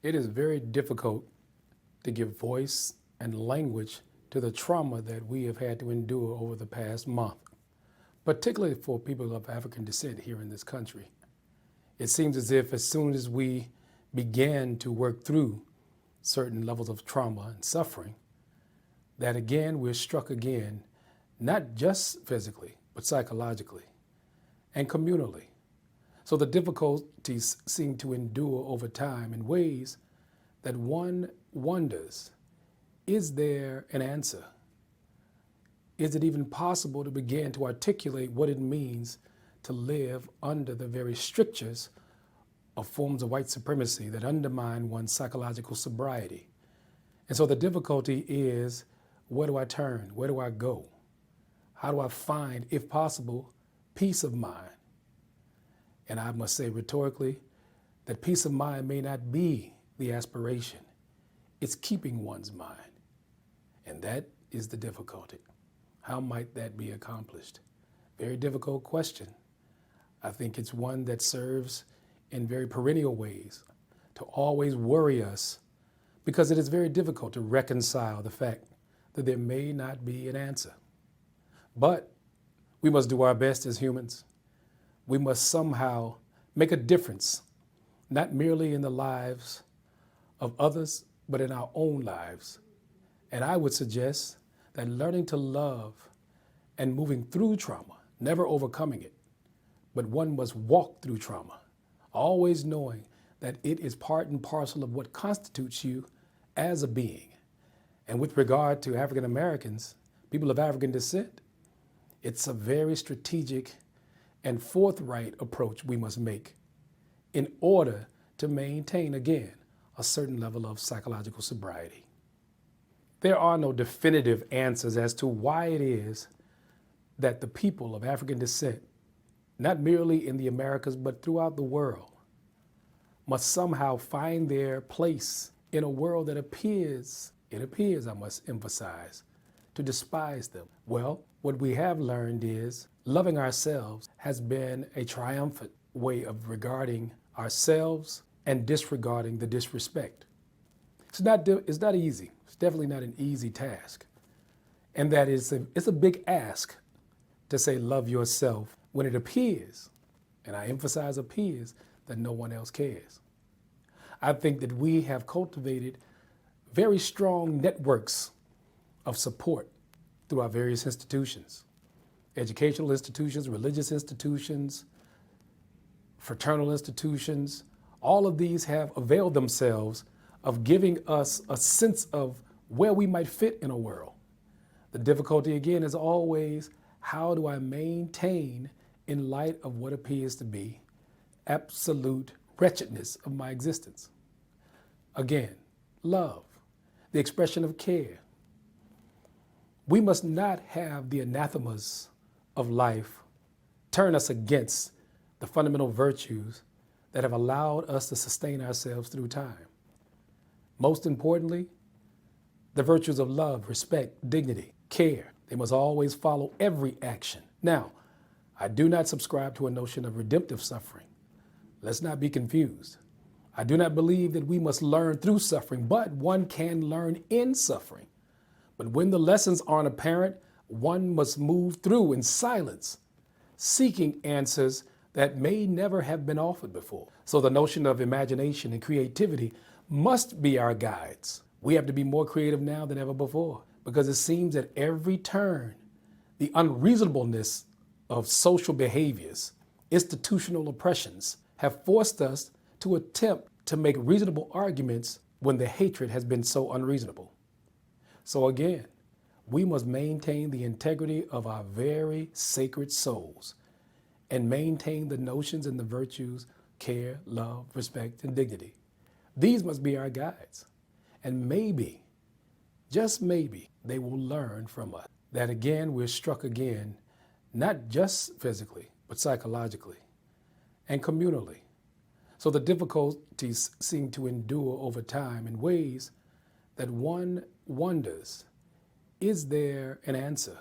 It is very difficult to give voice and language to the trauma that we have had to endure over the past month, particularly for people of African descent here in this country. It seems as if as soon as we began to work through certain levels of trauma and suffering, that again we're struck again, not just physically, but psychologically and communally. So the difficulties seem to endure over time in ways that one wonders, is there an answer? Is it even possible to begin to articulate what it means to live under the very strictures of forms of white supremacy that undermine one's psychological sobriety? And so the difficulty is, where do I turn? Where do I go? How do I find, if possible, peace of mind? And I must say rhetorically that peace of mind may not be the aspiration. It's keeping one's mind. And that is the difficulty. How might that be accomplished? Very difficult question. I think it's one that serves in very perennial ways to always worry us, because it is very difficult to reconcile the fact that there may not be an answer. But we must do our best as humans. We must somehow make a difference, not merely in the lives of others, but in our own lives. And I would suggest that learning to love and moving through trauma, never overcoming it, but one must walk through trauma, always knowing that it is part and parcel of what constitutes you as a being. And with regard to African Americans, people of African descent, it's a very strategic and forthright approach we must make in order to maintain, again, a certain level of psychological sobriety. There are no definitive answers as to why it is that the people of African descent, not merely in the Americas, but throughout the world, must somehow find their place in a world that appears, I must emphasize, to despise them. Well, what we have learned is loving ourselves has been a triumphant way of regarding ourselves and disregarding the disrespect. It's not easy. It's definitely not an easy task. And that is it's a big ask to say love yourself when it appears, and I emphasize appears, that no one else cares. I think that we have cultivated very strong networks of support through our various institutions, educational institutions, religious institutions, fraternal institutions. All of these have availed themselves of giving us a sense of where we might fit in a world. The difficulty, again, is always, how do I maintain, in light of what appears to be absolute wretchedness of my existence? Again, love, the expression of care. We must not have the anathemas of life turn us against the fundamental virtues that have allowed us to sustain ourselves through time. Most importantly, the virtues of love, respect, dignity, care. They must always follow every action. Now, I do not subscribe to a notion of redemptive suffering. Let's not be confused. I do not believe that we must learn through suffering, but one can learn in suffering. But when the lessons aren't apparent, one must move through in silence, seeking answers that may never have been offered before. So the notion of imagination and creativity must be our guides. We have to be more creative now than ever before, because it seems at every turn, the unreasonableness of social behaviors, institutional oppressions, have forced us to attempt to make reasonable arguments when the hatred has been so unreasonable. So again, we must maintain the integrity of our very sacred souls and maintain the notions and the virtues, care, love, respect, and dignity. These must be our guides. And maybe, just maybe, they will learn from us that again, we're struck again, not just physically, but psychologically and communally. So the difficulties seem to endure over time in ways that one wonders, is there an answer?